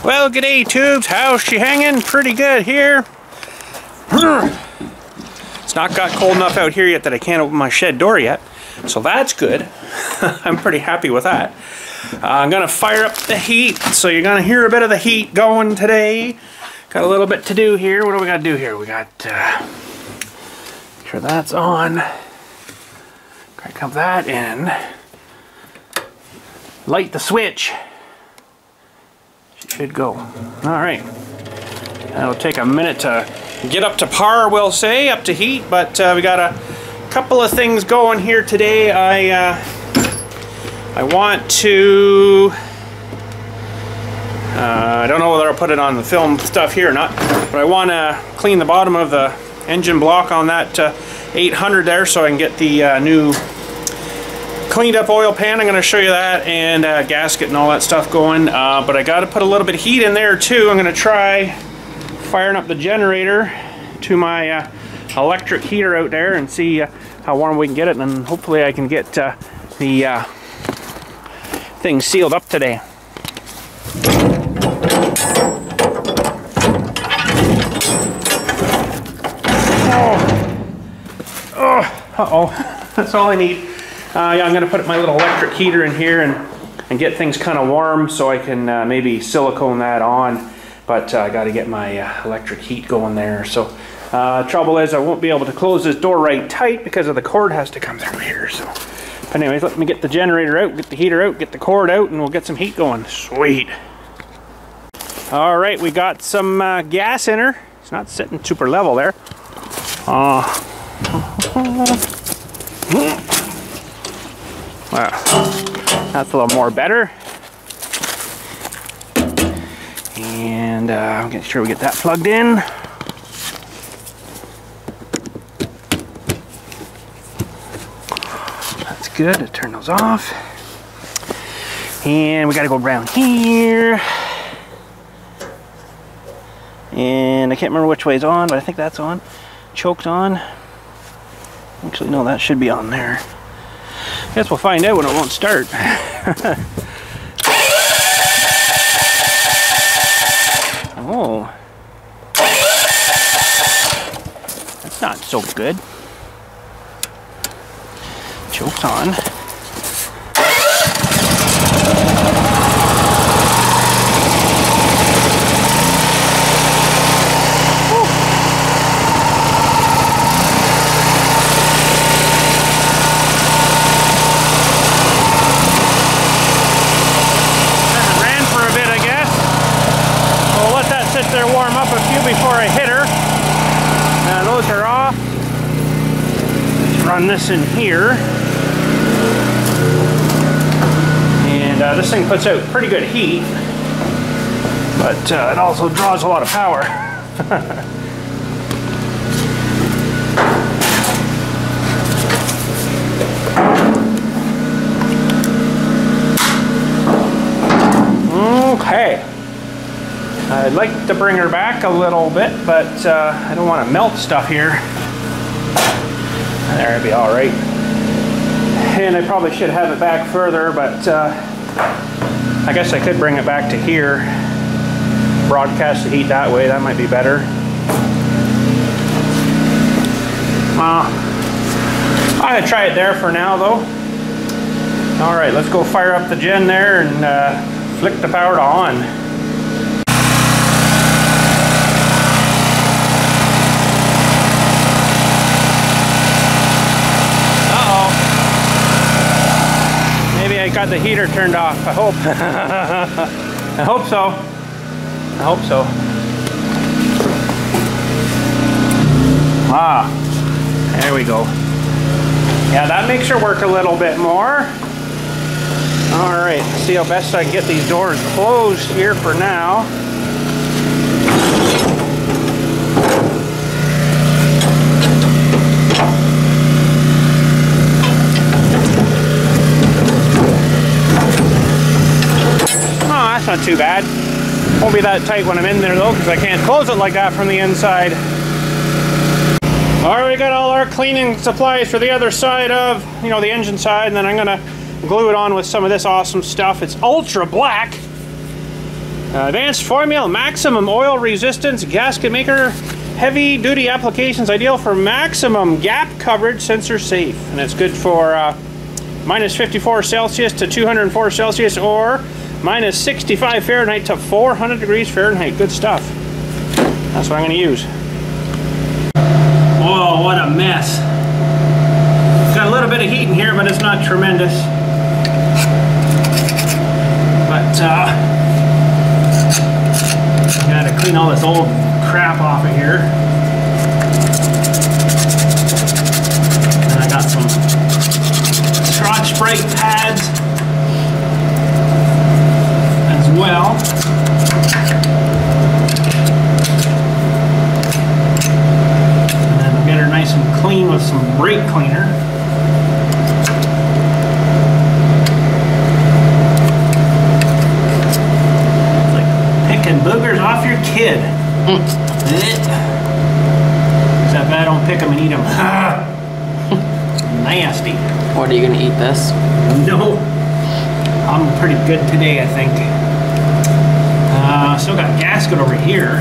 Well, g'day tubes, how's she hanging? Pretty good here. It's not got cold enough out here yet that I can't open my shed door yet, so that's good. I'm pretty happy with that. I'm gonna fire up the heat, so you're gonna hear a bit of the heat going today. Got a little bit to do here. What do we gotta do here? We got, make sure that's on. Crank up that in. Light the switch. Should go. Alright. That'll take a minute to get up to par, we'll say, up to heat, but we got a couple of things going here today. I want to... I don't know whether I'll put it on the film stuff here or not, but I want to clean the bottom of the engine block on that 800 there so I can get the new cleaned up oil pan. I'm going to show you that, and gasket and all that stuff going, but I got to put a little bit of heat in there too. I'm going to try firing up the generator to my electric heater out there and see how warm we can get it, and hopefully I can get the thing sealed up today. Uh-oh, that's all I need. Yeah, I'm going to put my little electric heater in here and get things kind of warm so I can maybe silicone that on. But I got to get my electric heat going there. So trouble is I won't be able to close this door right tight because of the cord has to come through here. So, but anyways, let me get the generator out, get the heater out, get the cord out, and we'll get some heat going. Sweet. All right, we got some gas in her. It's not sitting super level there. Wow, that's a little more better. And I'll get sure we get that plugged in. That's good. Let's turn those off. And we got to go around here. And I can't remember which way is on, but I think that's on. Choked on. Actually, no, that should be on there. Guess we'll find out when it won't start. Oh. That's not so good. Choke's on. There, warm up a few before I hit her. Now those are off. Let's run this in here. And this thing puts out pretty good heat, but it also draws a lot of power. Okay. I'd like to bring her back a little bit, but I don't want to melt stuff here. There, it'd be all right. And I probably should have it back further, but I guess I could bring it back to here. Broadcast the heat that way, that might be better. I'm gonna try it there for now, though. All right, let's go fire up the gen there and flick the power to on. I got the heater turned off. I hope. I hope so. I hope so. Ah, there we go. Yeah, that makes her work a little bit more. All right, see how best I can get these doors closed here for now. That's not too bad. Won't be that tight when I'm in there though, because I can't close it like that from the inside. Alright, we got all our cleaning supplies for the other side of, the engine side, and then I'm gonna glue it on with some of this awesome stuff. It's ultra black. Advanced formula, maximum oil resistance, gasket maker, heavy duty applications, ideal for maximum gap coverage, sensor safe. And it's good for minus 54 Celsius to 204 Celsius or minus 65 Fahrenheit to 400 degrees Fahrenheit. Good stuff. That's what I'm going to use. Oh, what a mess. Got a little bit of heat in here, but it's not tremendous. But gotta clean all this old crap off of here. And I got some Scotch Brite pads as well. And then get her nice and clean with some brake cleaner. Boogers off your kid. Except I don't pick them and eat them. Nasty. What, are you gonna eat this? No. I'm pretty good today, I think. Still got gasket over here.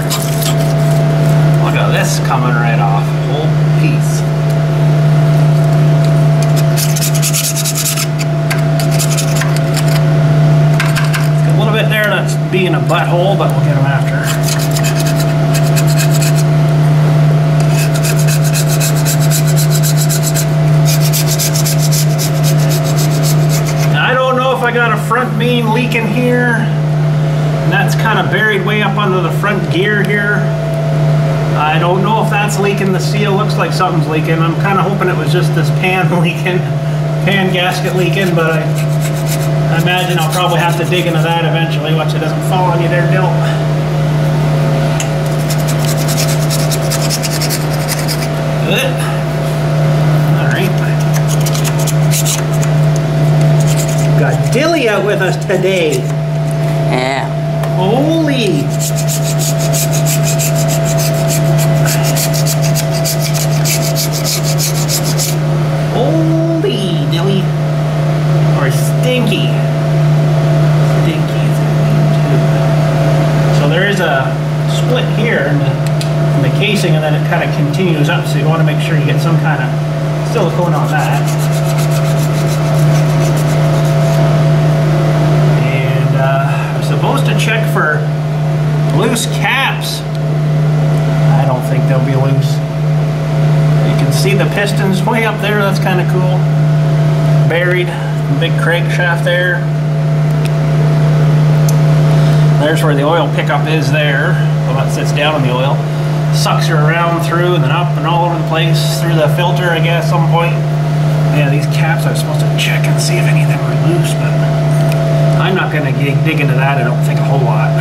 Look at this coming right off. Whole piece. There that's being a butthole, but we'll get them after. Now, I don't know if I got a front beam leaking here, and that's kind of buried way up under the front gear here. I don't know if that's leaking the seal. Looks like something's leaking. I'm kind of hoping it was just this pan leaking, pan gasket leaking, but I imagine I'll probably have to dig into that eventually. Watch it doesn't fall on you there, Dill. Alright. Got Dilly out with us today. Yeah. Holy. Holy Dilly. Or Stinky. Stinky's too. So there is a split here in the casing, and then it kind of continues up, so you want to make sure you get some kind of silicone on that. And I'm supposed to check for loose caps. I don't think they'll be loose. You can see the pistons way up there. That's kind of cool. Buried. Big crankshaft there. There's where the oil pickup is there. Well, that sits down on the oil. Sucks her around through and then up and all over the place through the filter, I guess, at some point. Yeah, these caps I was supposed to check and see if any of them were loose, but I'm not going to dig into that, I don't think, a whole lot.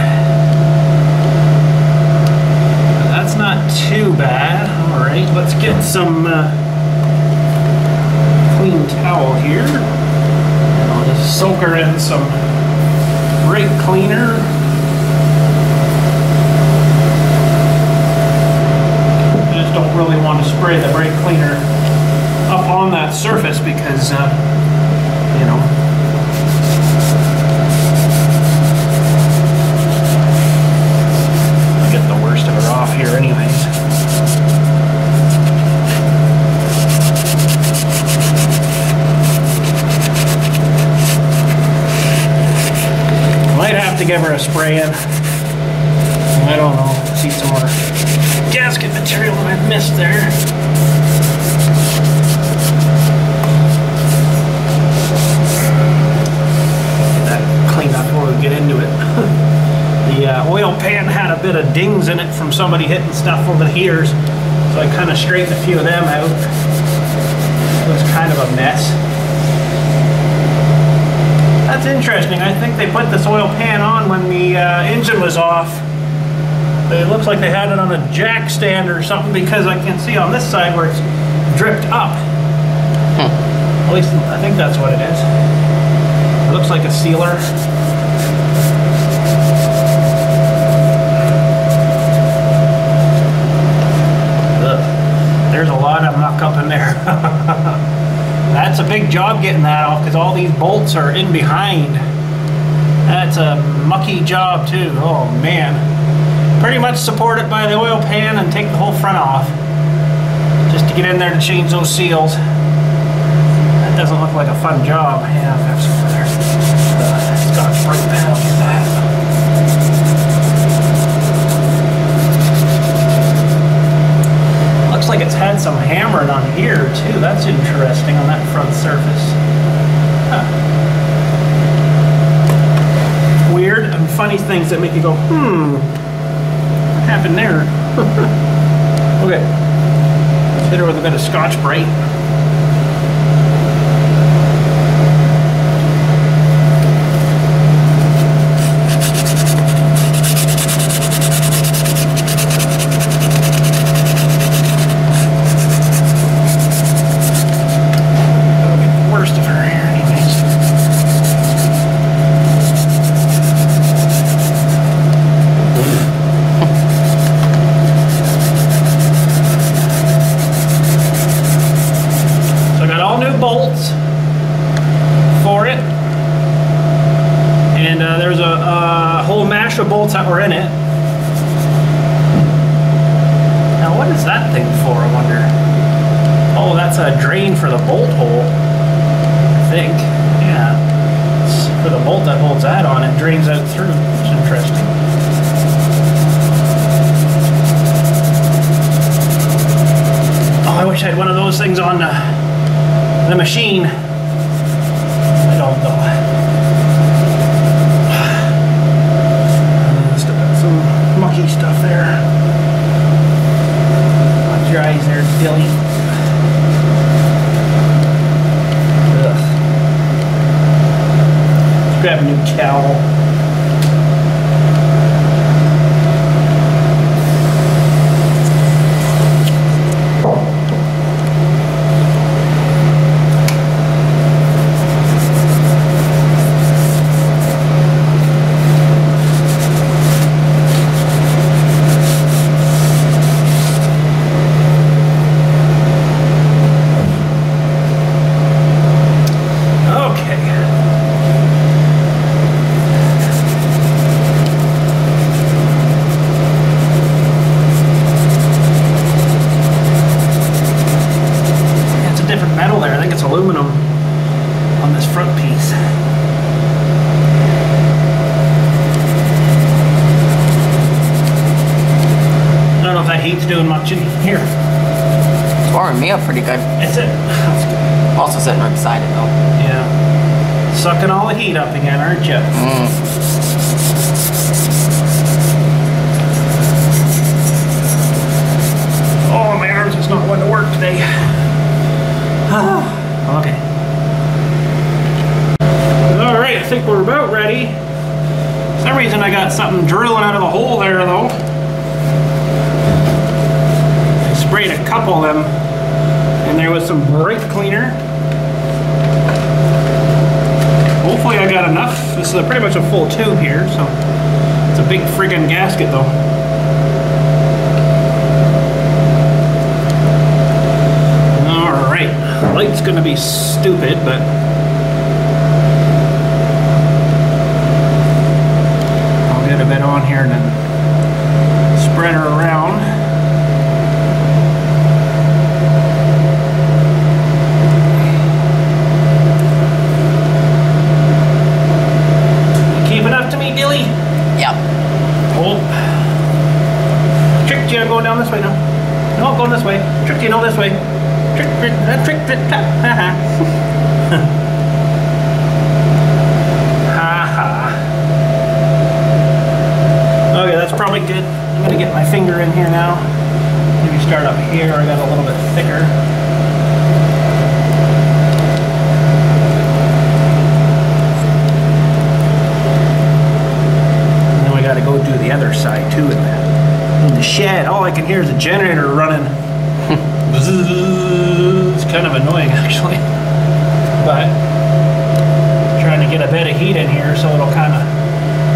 But that's not too bad. Alright, let's get some clean towel here. Just soak her in some brake cleaner. Just don't really want to spray the brake cleaner up on that surface because, you know, I'll get the worst of it off here anyways. Might have to give her a spray in. I don't know. See some more gasket material that I've missed there. Get that cleaned up before we get into it. The oil pan had a bit of dings in it from somebody hitting stuff over the heaters, so I kind of straightened a few of them out. It was kind of a mess. That's interesting. I think they put this oil pan on when the engine was off. It looks like they had it on a jack stand or something, because I can see on this side where it's dripped up. At least I think that's what it is. It looks like a sealer. Ugh. There's a lot of muck up in there. That's a big job getting that off, because all these bolts are in behind. That's a mucky job too. Oh man. Pretty much support it by the oil pan and take the whole front off. Just to get in there to change those seals. That doesn't look like a fun job. Yeah, I'll have some over there. Scotch Brite panel, get that. Looks like it's had some hammering on here too. That's interesting on that front surface. Huh. Weird and funny things that make you go, what happened there? Okay, let's hit her with a bit of Scotch Brite. Bolts for it, and there's a whole mash of bolts that were in it. Now what is that thing for, I wonder? Oh, that's a drain for the bolt hole, I think. Yeah, it's for the bolt that holds that on. It drains out through. It's interesting. Oh, I wish I had one of those things on the machine. I don't know. Still got some mucky stuff there. Watch your eyes there, Dilly. Ugh. Let's grab a new towel. Aluminum on this front piece. I don't know if that heat's doing much in here. It's warming me up pretty good. Is it? That's good. Also sitting right beside it though. Yeah. Sucking all the heat up again, aren't you? Oh, my arms just not wanting to work today. Okay. Alright, I think we're about ready. For some reason I got something drilling out of the hole there though. I sprayed a couple of them and there was some brake cleaner. Hopefully I got enough. This is pretty much a full tube here, so it's a big friggin' gasket though. The light's gonna be stupid, but I'll get a bit on here and then spread her around. You keeping up to me, Dilly? Yep. Oh. Tricked you, I'm going down this way now. No, I'm going this way. Tricked you, no, this way. Trick, tap, haha. Okay, that's probably good. I'm gonna get my finger in here now. Maybe start up here. I got a little bit thicker. And then we gotta go do the other side too in the shed. All I can hear is a generator running. It's kind of annoying actually, but trying to get a bit of heat in here so it'll kind of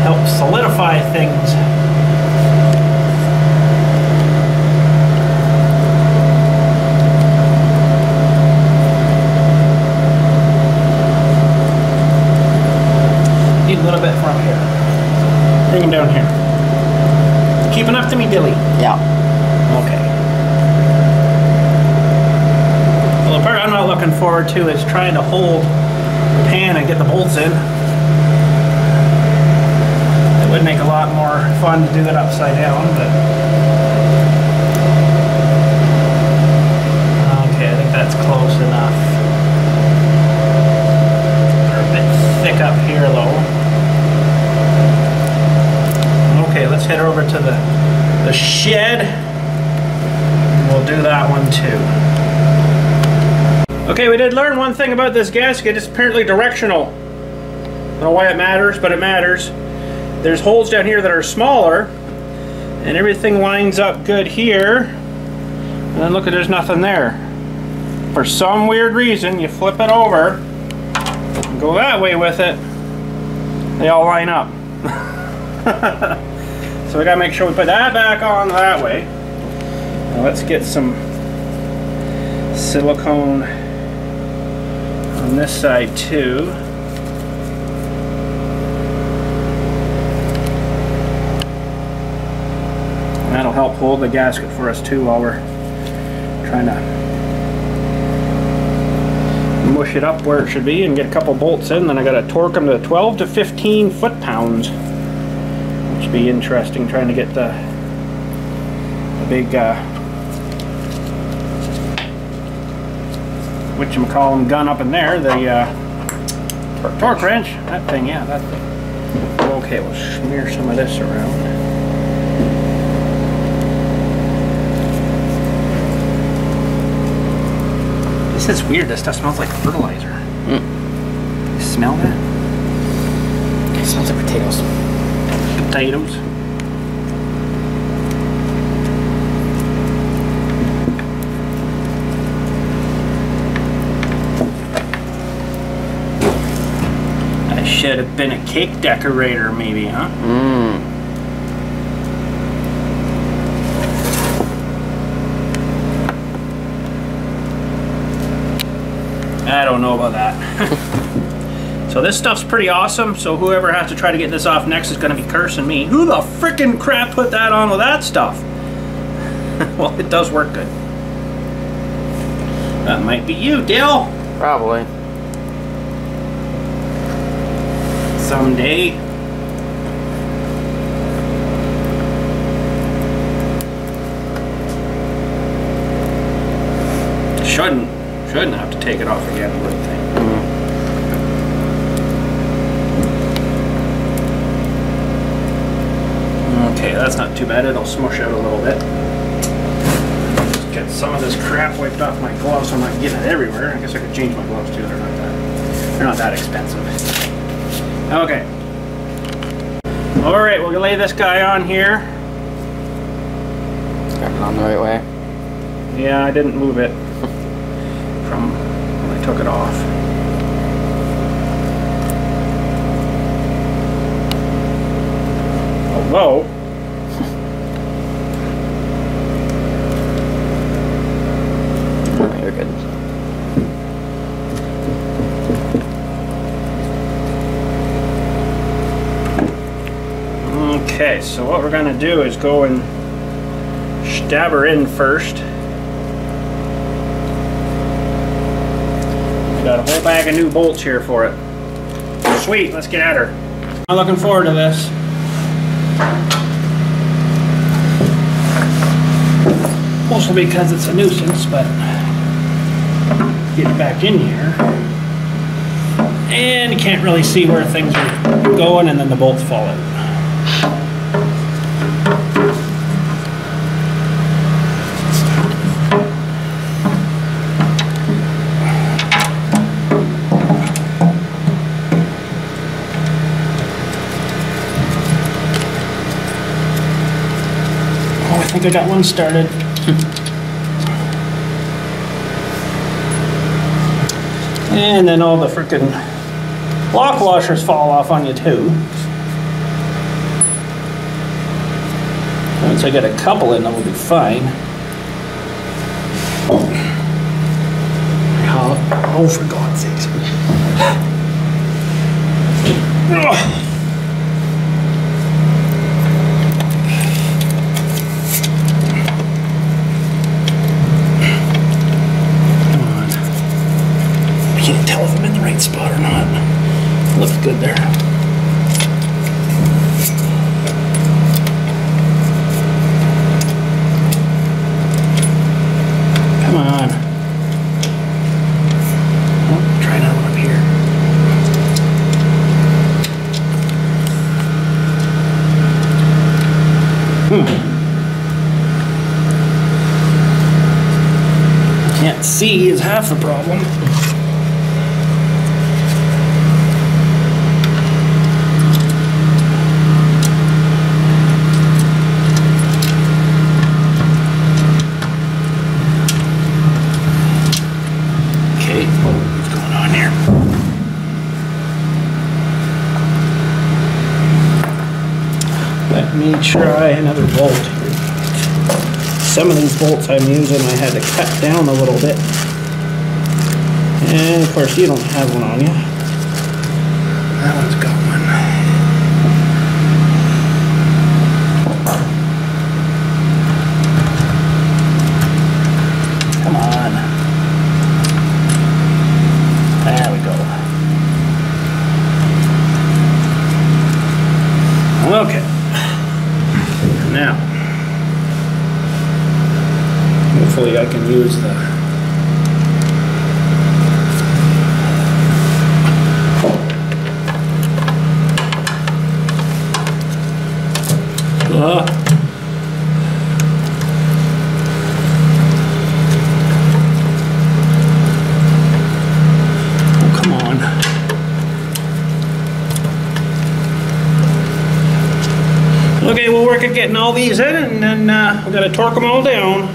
help solidify things. Need a little bit from here. keeping up to me, Dilly? Yeah. Okay. Well, the part I'm not looking forward to is trying to hold the pan and get the bolts in. It would make a lot more fun to do it upside down, but... Okay, I think that's close enough. They're a bit thick up here, though. Okay, let's head over to the shed. We'll do that one too. Okay, we did learn one thing about this gasket. It's apparently directional. I don't know why it matters, but it matters. There's holes down here that are smaller, and everything lines up good here. And then look, there's nothing there. For some weird reason, you flip it over and go that way with it, they all line up. So we gotta make sure we put that back on that way. Now let's get some silicone on this side too. And that'll help hold the gasket for us too while we're trying to mush it up where it should be and get a couple bolts in. Then I gotta torque them to 12 to 15 foot-pounds. Which would be interesting, trying to get the big whatchamacallem gun up in there, the torque wrench, that thing, yeah, that thing. Okay, we'll smear some of this around. This is weird, this stuff smells like fertilizer. You smell that? It smells like potatoes. Potatoes. I should have been a cake decorator, maybe, huh? I don't know about that. So this stuff's pretty awesome, so whoever has to try to get this off next is going to be cursing me. Who the frickin' crap put that on with that stuff? Well, it does work good. That might be you, Dill. Probably. Someday. Shouldn't have to take it off again, I wouldn't think. Okay, that's not too bad. It'll smush out a little bit. Just get some of this crap wiped off my gloves so I'm not getting it everywhere. I guess I could change my gloves too. They're not that expensive. Okay. All right, we'll lay this guy on here. Got it on the right way. Yeah, I didn't move it from when I took it off. Although, you're good. okay, so what we're going to do is go and stab her in first. Got a whole bag of new bolts here for it. Sweet, let's get at her. I'm looking forward to this. Mostly because it's a nuisance, but get it back in here. And you can't really see where things are going, and then the bolts fall out. I think I got one started. And then all the frickin' lock washers fall off on you too. Once I get a couple in, then we'll be fine. Oh, for God's sakes. Can't see is half the problem. Okay, what's going on here? Let me try another bolt here. Some of these bolts I'm using I had to cut down a little bit. And of course you don't have one on you. That one's got one. Come on. There we go. Okay. Now, hopefully I can use the oh, come on. Okay, we'll work at getting all these in, and then we gotta torque them all down.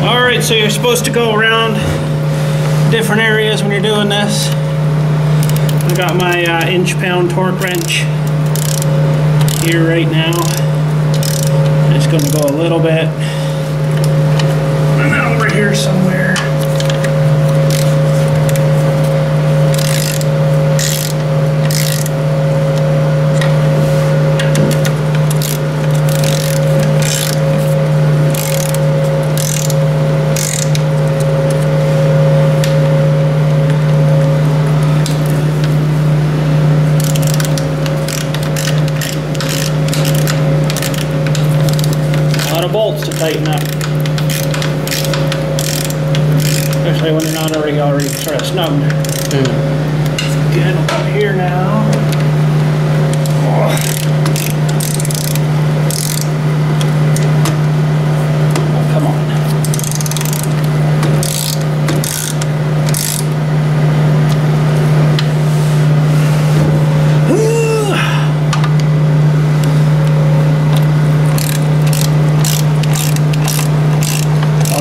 Alright, so you're supposed to go around different areas when you're doing this. I got my inch-pound torque wrench here right now. I'm just gonna go a little bit. And then over here somewhere. Bolts to tighten up, especially when they're not already sort of snugged. Get up here now. Oh, come on.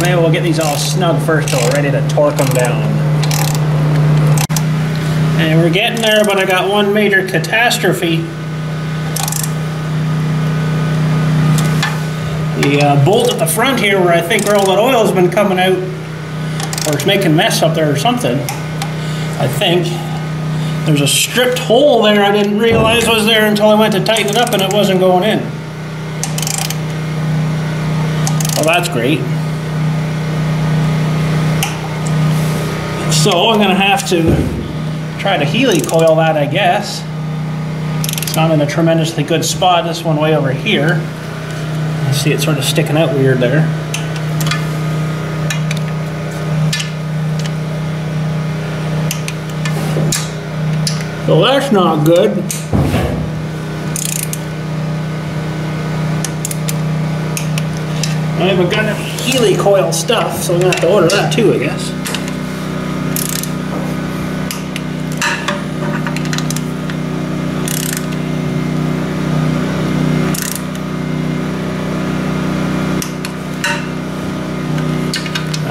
Maybe we'll get these all snug first till we're ready to torque them down. And we're getting there, but I got one major catastrophe. The bolt at the front here where I think where all that oil's been coming out, or it's making mess up there or something, I think. There's a stripped hole there I didn't realize was there until I went to tighten it up and it wasn't going in. Well, that's great. So I'm going to have to try to Healy coil that, I guess. It's not in a tremendously good spot. This one way over here. You see it sort of sticking out weird there. So that's not good. I haven't got any Healy coil stuff, so I'm going to have to order that too, I guess.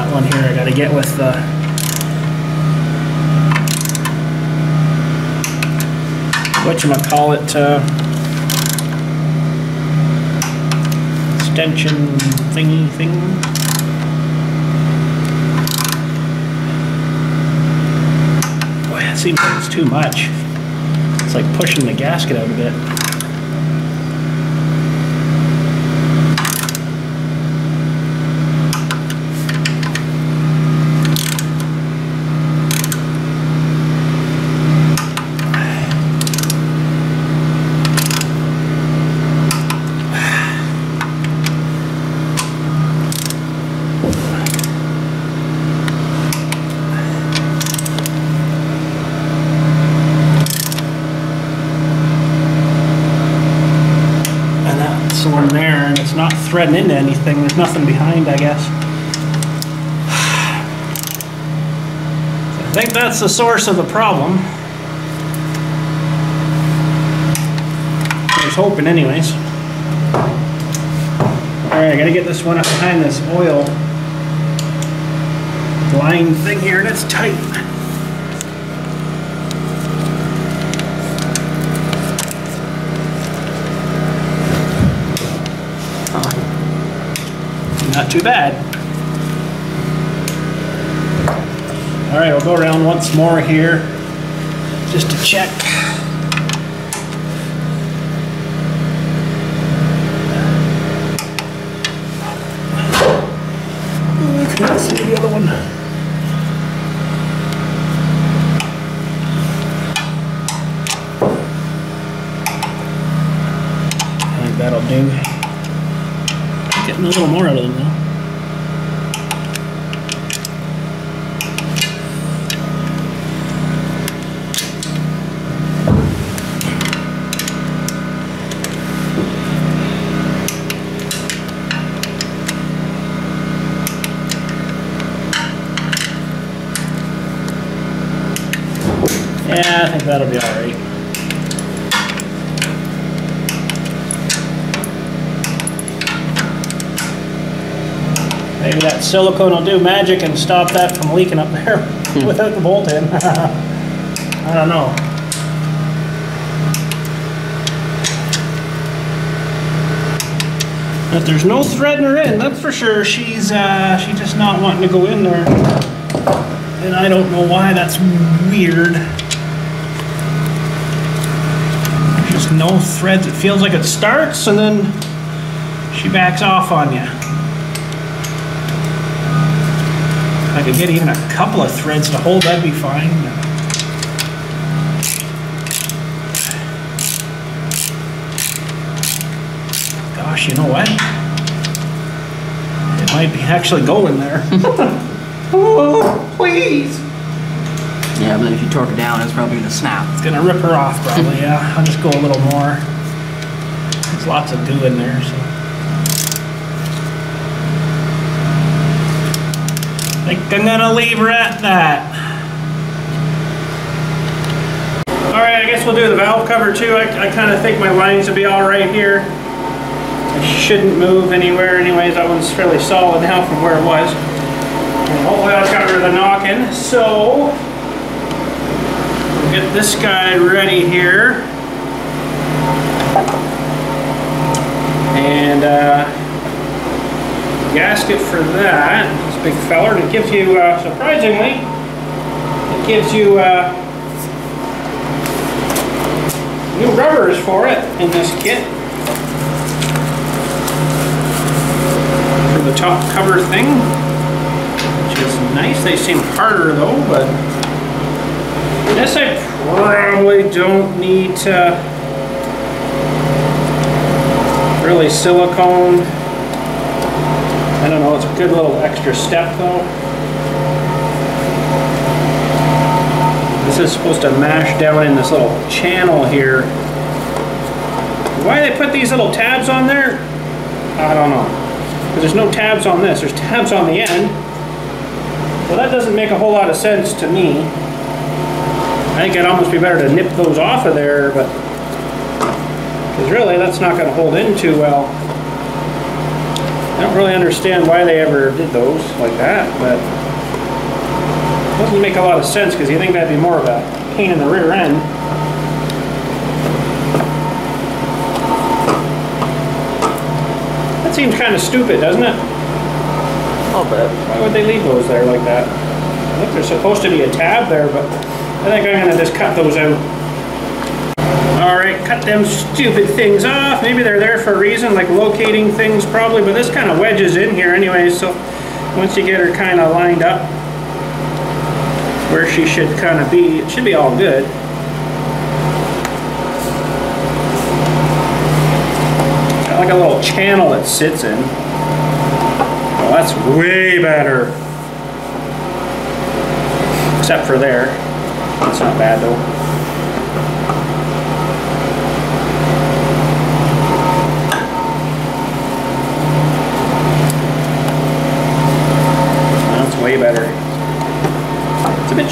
One here I gotta get with the whatchamacallit extension thingy thing. Boy, that seems like it's too much. It's like pushing the gasket out a bit. So I'm there and it's not threading into anything. There's nothing behind, I guess. I think that's the source of the problem. I was hoping anyways. Alright, I gotta get this one up behind this oil line thing here, and it's tight. Not too bad. Alright, I'll go around once more here just to check. I can't see the other one. I think that'll do. Getting a little more out of them though. Yeah, I think that'll be alright. Maybe that silicone will do magic and stop that from leaking up there without the bolt in. I don't know. But there's no threading her in, that's for sure. She's just not wanting to go in there. And I don't know why, that's weird. There's just no threads. It feels like it starts and then she backs off on you. If I could get even a couple of threads to hold, that'd be fine. Gosh, you know what? It might be actually going there. Oh, please! Yeah, but if you torque it down, it's probably gonna snap. It's gonna rip her off, probably, yeah. I'll just go a little more. There's lots of goo in there, so. I think I'm gonna leave her at that. Alright, I guess we'll do the valve cover too. I kind of think my lines will be alright here. It shouldn't move anywhere anyways. That one's fairly solid now from where it was. And hopefully I'll cover the knock-in. So, we'll get this guy ready here. And gasket for that. This big feller. And it gives you, surprisingly, it gives you new rubbers for it in this kit. For the top cover thing. Which is nice. They seem harder though, but I guess I probably don't need to really silicone. I don't know, it's a good little extra step though. This is supposed to mash down in this little channel here. Why they put these little tabs on there? I don't know. Because there's no tabs on this, there's tabs on the end. Well, that doesn't make a whole lot of sense to me. I think it'd almost be better to nip those off of there, but because really that's not going to hold in too well. I don't really understand why they ever did those like that, but it doesn't make a lot of sense because you think that'd be more of a pain in the rear end. That seems kind of stupid, doesn't it? I'll bet. Why would they leave those there like that? I think there's supposed to be a tab there, but I think I'm going to just cut those out. Alright, cut them stupid things off. Maybe they're there for a reason, like locating things probably, but this kind of wedges in here anyway, so once you get her kind of lined up where she should kind of be, it should be all good. Got like a little channel it sits in. Oh, that's way better. Except for there. That's not bad though.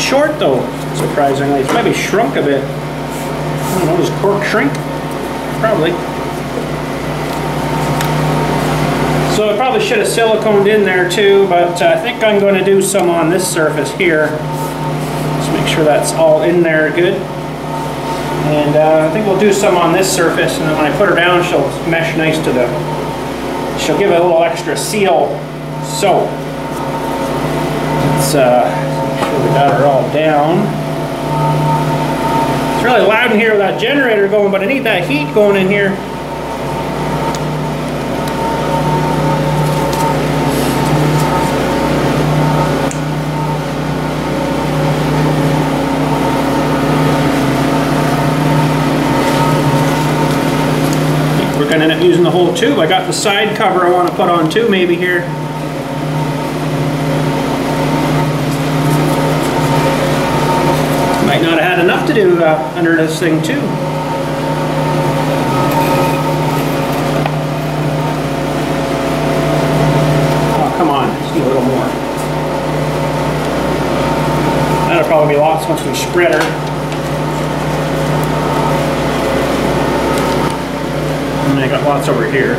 short though, surprisingly. It's maybe shrunk a bit. I don't know, does cork shrink? Probably. So I probably should have siliconed in there too, but I think I'm going to do some on this surface here. Just make sure that's all in there good. And I think we'll do some on this surface, and then when I put her down, she'll mesh nice to the, she'll give it a little extra seal. So, let's make sure we got her all down. It's really loud in here with that generator going, but I need that heat going in here. We're going to end up using the whole tube. I got the side cover I want to put on too, maybe here. Might not have had enough to do under this thing too. Oh, come on, just need a little more. That'll probably be lots once we spread her. And I got lots over here.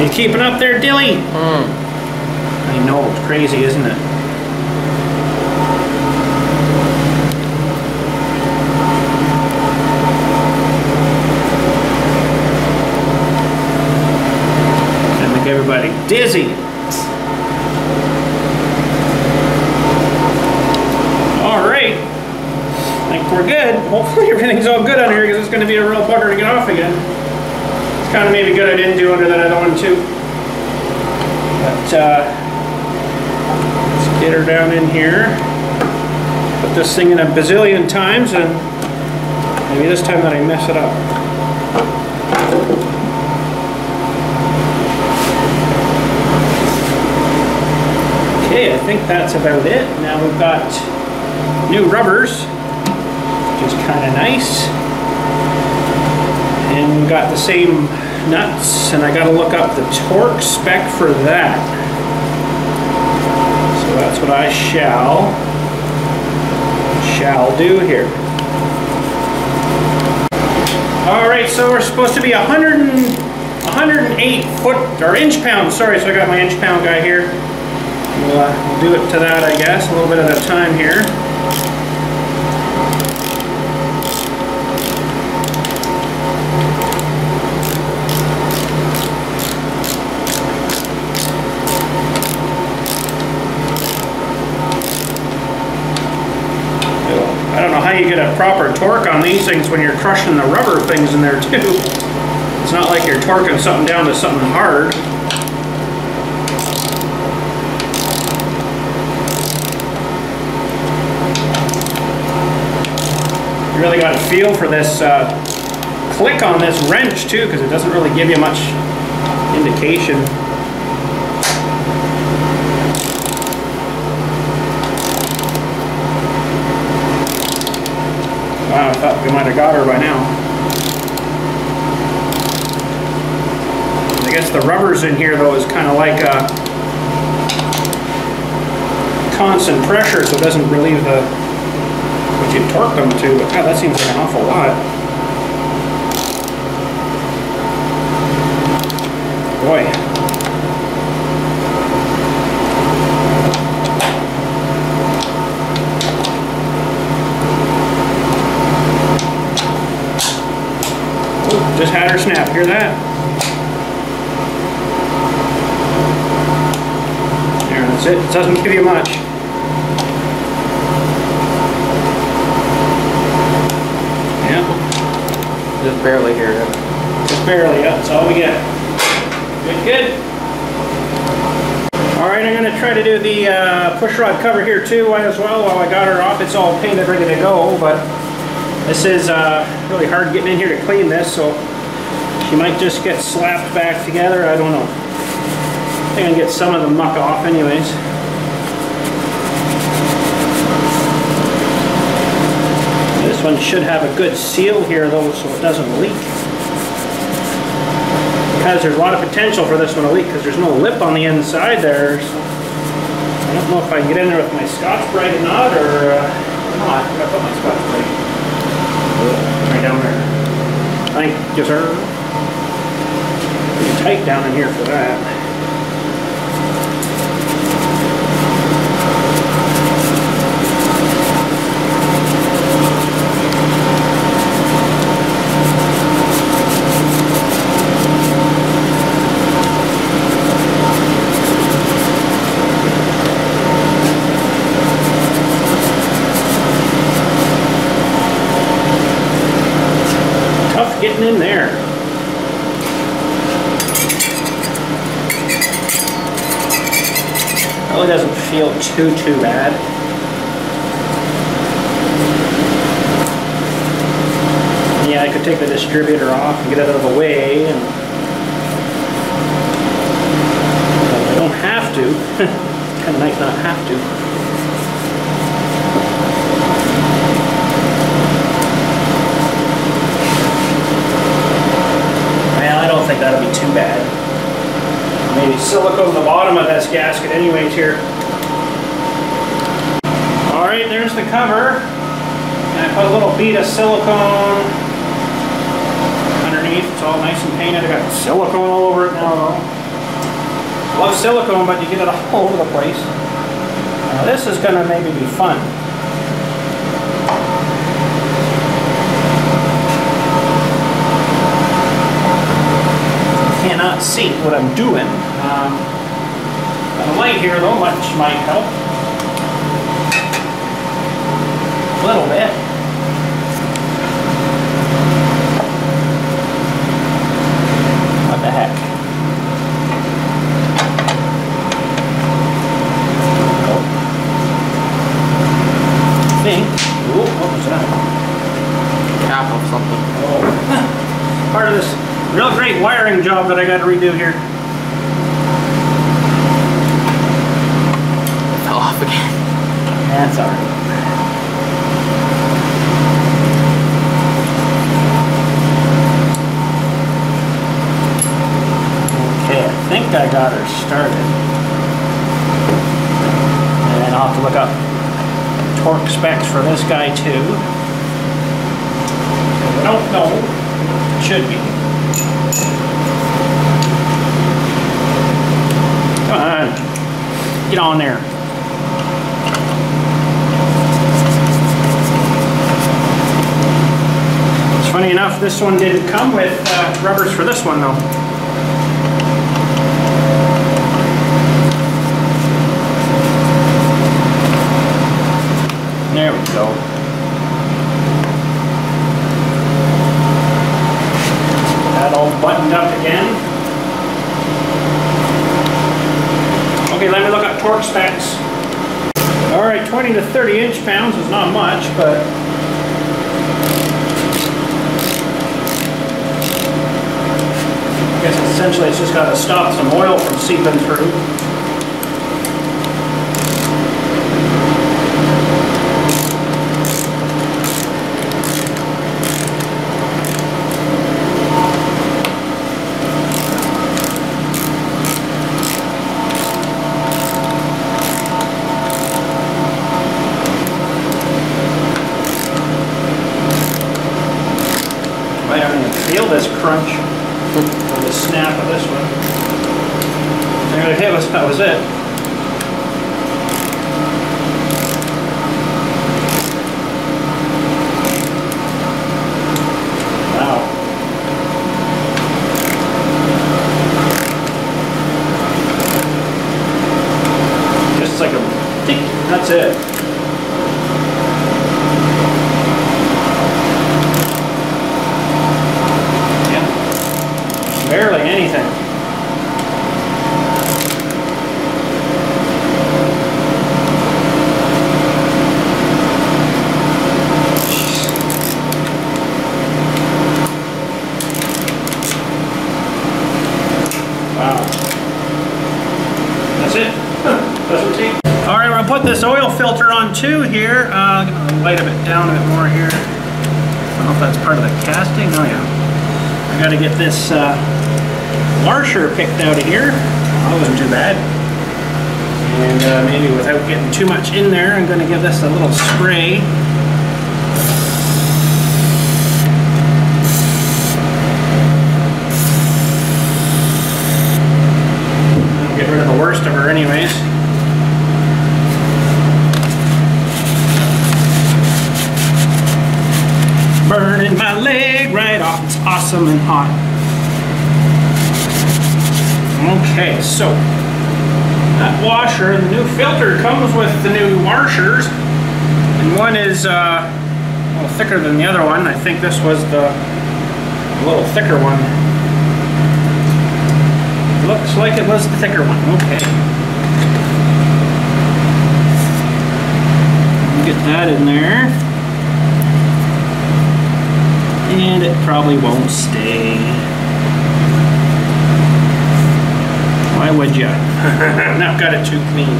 You keeping up there, Dilly? I know, it's crazy, isn't it? Gonna make everybody dizzy. Alright. I think we're good. Hopefully everything's all good under here because it's going to be a real bugger to get off again. It's kind of maybe good I didn't do under that other one too. But let's get her down in here. Put this thing in a bazillion times and maybe this time that I mess it up. Okay, I think that's about it. Now we've got new rubbers, which is kind of nice. And we've got the same nuts, and I got to look up the torque spec for that. So that's what I shall do here. Alright, so we're supposed to be 108 foot, or inch pounds, sorry, so I got my inch pound guy here. We'll do it to that, I guess, a little bit at a time here. I don't know how you get a proper torque on these things when you're crushing the rubber things in there too. It's not like you're torquing something down to something hard. You really got to feel for this click on this wrench too, because it doesn't really give you much indication. Wow, I thought we might have got her by now. I guess the rubbers in here though is kind of like a constant pressure, so it doesn't relieve the what you torque them to. But God, that seems like an awful lot. Boy. Just had her snap, hear that? There, that's it. It doesn't give you much. Yeah. Just barely here. Just barely, yeah, that's all we get. Good, good. Alright, I'm going to try to do the push rod cover here too as well while I got her off. It's all painted, ready to go, but this is really hard getting in here to clean this, so she might just get slapped back together. I don't know. I think I can get some of the muck off anyways. This one should have a good seal here though, so it doesn't leak. Kind has, there's a lot of potential for this one to leak because there's no lip on the inside there. So I don't know if I can get in there with my Scotch-Brite or not, or not. I put my Scotch-Brite right down there. Thank you, sir. Pretty tight down in here for that. Getting in there. Really doesn't feel too bad. Yeah, I could take the distributor off and get it out of the way, and I don't have to. It's kind of nice not have to. I don't think that'll be too bad. Maybe silicone the bottom of this gasket anyways here. Alright, there's the cover. And I put a little bead of silicone underneath. It's all nice and painted. I got silicone all over it now though. Love silicone, but you get it all over the place. Now this is going to maybe be fun. Cannot see what I'm doing. The light here though much might help. A little bit. What the heck? I think. Ooh, what was that? Cap of something. Oh. Part of this real great wiring job that I got to redo here. Fell off again. That's alright. Okay, I think I got her started. And I'll have to look up torque specs for this guy too. I don't know. It should be. Come on. Get on there. It's funny enough, this one didn't come with rubbers for this one though. There we go. That all buttoned up again. Okay, let me look at torque specs. Alright, 20 to 30 inch-pounds is not much, but I guess essentially it's just got to stop some oil from seeping through. I don't even feel this crunch or the snap of this one. There it was, that was it. Wow. Just like a tick, that's it. Barely anything. Wow. That's it. Doesn't see. All right, we're gonna put this oil filter on too here. I'm gonna light a bit down a bit more here. I don't know if that's part of the casting. Oh yeah. I gotta get this washer picked out of here. That wasn't too bad. And maybe without getting too much in there, I'm going to give this a little spray. I'll get rid of the worst of her anyways. Burning my leg right off. It's awesome and hot. Okay, so that washer, the new filter comes with the new washers, and one is a little thicker than the other one. I think this was the little thicker one. Looks like it was the thicker one. Okay. Get that in there. And it probably won't stay. Why would ya? Now I've got it too clean.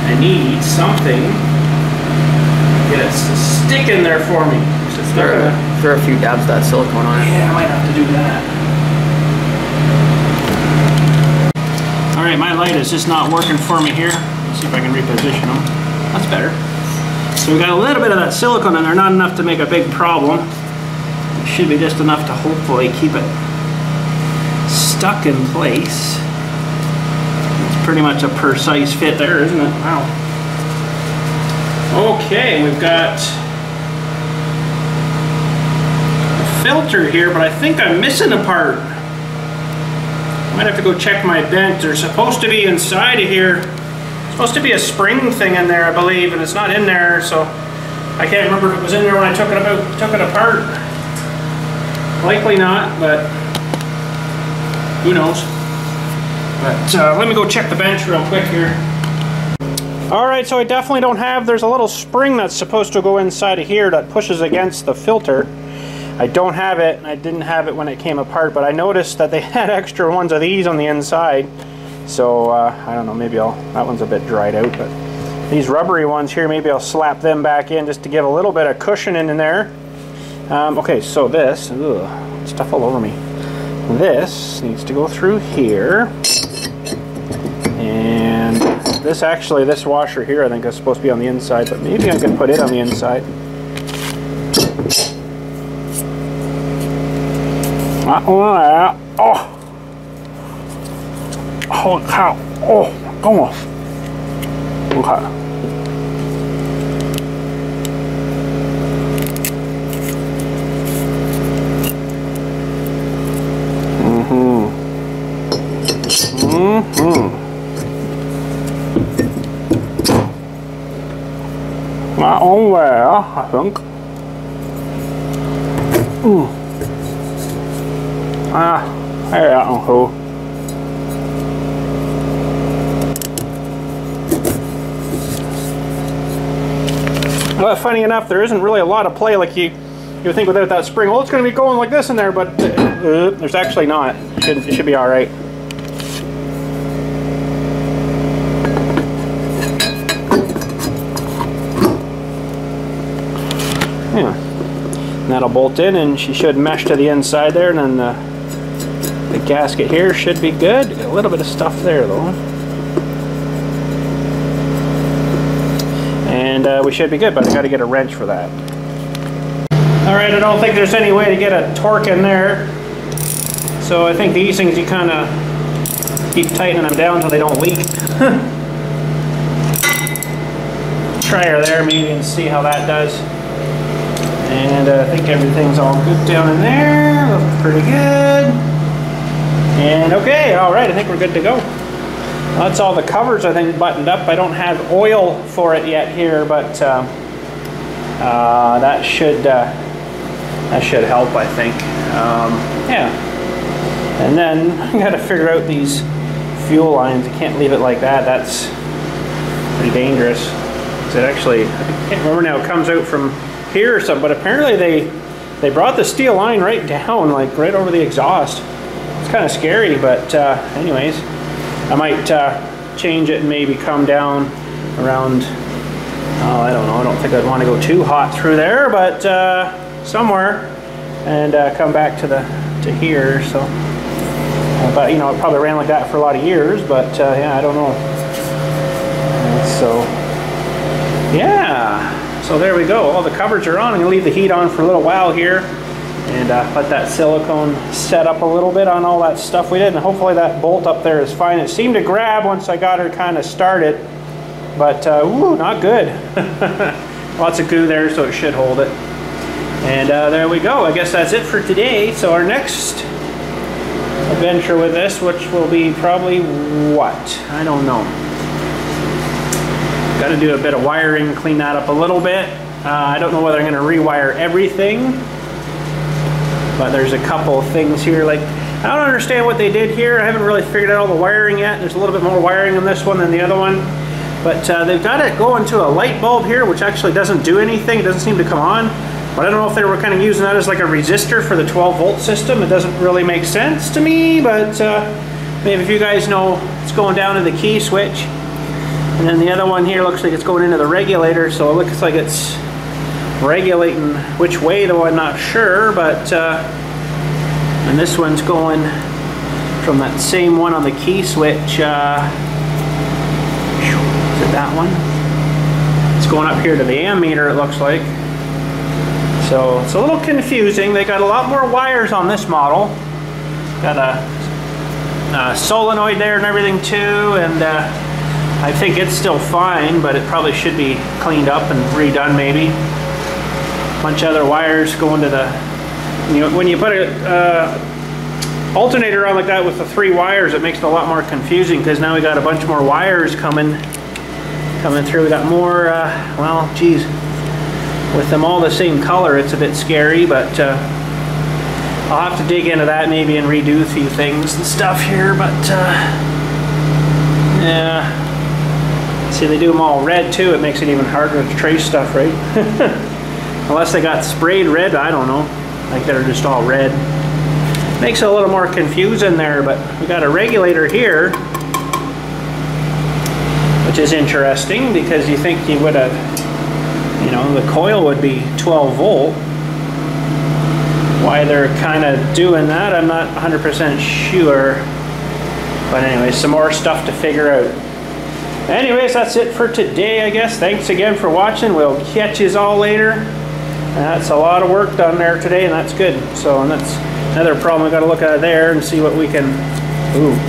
I need something to get it to stick in there for me. Throw a few dabs of that silicone on it. Yeah, I might have to do that. Alright, my light is just not working for me here. Let's see if I can reposition them. That's better. So we got a little bit of that silicone in there, not enough to make a big problem. It should be just enough to hopefully keep it stuck in place. It's pretty much a precise fit there, isn't it? Wow. Okay, we've got a filter here, but I think I'm missing a part. Might have to go check my bench. They're supposed to be inside of here. It's supposed to be a spring thing in there, I believe, and it's not in there, so I can't remember if it was in there when I took it apart. Likely not, but who knows. But let me go check the bench real quick here. Alright, so I definitely don't have, there's a little spring that's supposed to go inside of here that pushes against the filter. I don't have it, and I didn't have it when it came apart, but I noticed that they had extra ones of these on the inside. So, I don't know, maybe that one's a bit dried out, but these rubbery ones here, maybe I'll slap them back in just to give a little bit of cushion in there. Okay, so this, ugh, stuff all over me. This needs to go through here. And this washer here, I think is supposed to be on the inside, but maybe I can put it on the inside. Oh! Holy cow! Oh, come on! Okay. Not on there, I think. There that one go. Well, funny enough, there isn't really a lot of play like you would think without that spring. Well, it's going to be going like this in there, but there's actually not. It should be all right. Yeah, and that'll bolt in, and she should mesh to the inside there, and then the gasket here should be good. A little bit of stuff there though, and we should be good, but I got to get a wrench for that. All right, I don't think there's any way to get a torque in there, so I think these things you kind of keep tightening them down so they don't leak. Try her there maybe and see how that does. And I think everything's all good down in there. Looks pretty good. And okay, all right, I think we're good to go. That's all the covers, I think, buttoned up. I don't have oil for it yet here, but that should help, I think. Yeah. And then I got to figure out these fuel lines. I can't leave it like that. That's pretty dangerous. It actually, I can't remember now. It comes out from here or something, but apparently they brought the steel line right down, like right over the exhaust. It's kind of scary, but anyways, I might change it and maybe come down around, I don't know, I don't think I'd want to go too hot through there, but somewhere, and come back to here. So But you know, it probably ran like that for a lot of years, but yeah, I don't know. So yeah, so there we go. All the covers are on. I'm gonna leave the heat on for a little while here and let that silicone set up a little bit on all that stuff we did, and hopefully that bolt up there is fine. It seemed to grab once I got her kind of started, but ooh, not good. Lots of goo there, so it should hold it. And there we go. I guess that's it for today. So our next adventure with this, which will be probably what? I don't know. Got to do a bit of wiring, clean that up a little bit. I don't know whether I'm going to rewire everything, but there's a couple of things here. Like, I don't understand what they did here. I haven't really figured out all the wiring yet. There's a little bit more wiring in this one than the other one. But they've got it going to a light bulb here, which actually doesn't do anything. It doesn't seem to come on. But I don't know if they were kind of using that as like a resistor for the 12 volt system. It doesn't really make sense to me, but maybe if you guys know, it's going down to the key switch. And then the other one here looks like it's going into the regulator, so it looks like it's regulating which way though, I'm not sure, but and this one's going from that same one on the key switch. Is it that one? It's going up here to the ammeter, it looks like. So it's a little confusing. They got a lot more wires on this model. Got a solenoid there and everything too, and I think it's still fine, but it probably should be cleaned up and redone maybe. Bunch of other wires going to the, you know, when you put a alternator on like that with the 3 wires, it makes it a lot more confusing, because now we got a bunch more wires coming through. We got more, well, geez, with them all the same color, it's a bit scary, but I'll have to dig into that maybe and redo a few things and stuff here, but yeah. See, they do them all red too. It makes it even harder to trace stuff, right? Unless they got sprayed red, I don't know. Like they're just all red. Makes it a little more confusing there, but we got a regulator here, which is interesting because you think you would have, you know, the coil would be 12 volt. Why they're kind of doing that, I'm not 100% sure. But anyway, some more stuff to figure out. Anyways, that's it for today, I guess. Thanks again for watching. We'll catch yous all later. That's a lot of work done there today, and that's good. So, and that's another problem. We got to look at there and see what we can,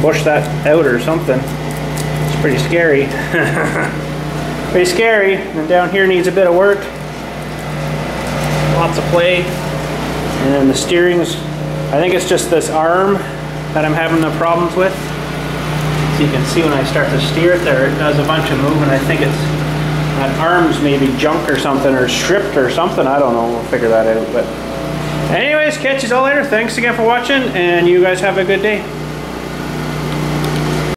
push that out or something. It's pretty scary. Pretty scary. And down here needs a bit of work. Lots of play. And then the steering's, I think it's just this arm that I'm having the problems with. So you can see when I start to steer it there, it does a bunch of movement. I think it's, that arm's maybe junk or something, or stripped or something. I don't know. We'll figure that out. But anyways, catch you all later. Thanks again for watching, and you guys have a good day.